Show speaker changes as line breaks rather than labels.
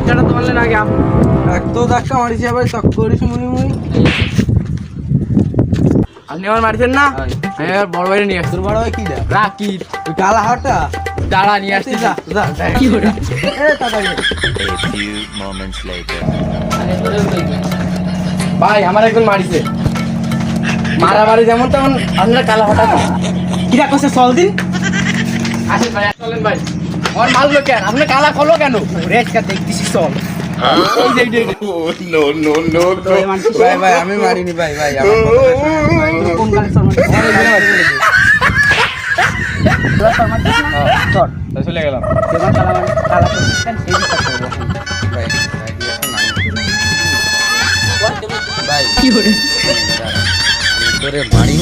ধাক্কাটা তো মারলেন আগে
এক তো ধাক্কা মারিছি আবার চক করিস মুই
আপনি আমার মারছেন না আমি এবার বড় বাইরে নিয়ে আসছি
তোর বড় ভাই কি দা
রাকিব
ওই কালা হাটটা
দাঁড়া নিয়ে আসছি
যা যা
কি করে
এ তাড়াতাড়ি
A few moments later.
ভাই আমার একজন মারিছে মারামারি যেমন তেমন আপনার কালা হঠাৎ
কিরা কইছে চল দিন
আসেন ভাই চলেন ভাই আমার মারলো কেন আপনি কালা খোলো কেন
রেটকা দেখতেছি চল
এই যে
No, no, no,
ভাই ভাই আমি মারিনি ভাই ভাই আমার কথা শুনুন ভাই কোন গালে চল মারি চল
চলে গেলাম
যেমন কালা করছেন সেই বিচার করব ভাই ভাই
কি করে
তোরে মারি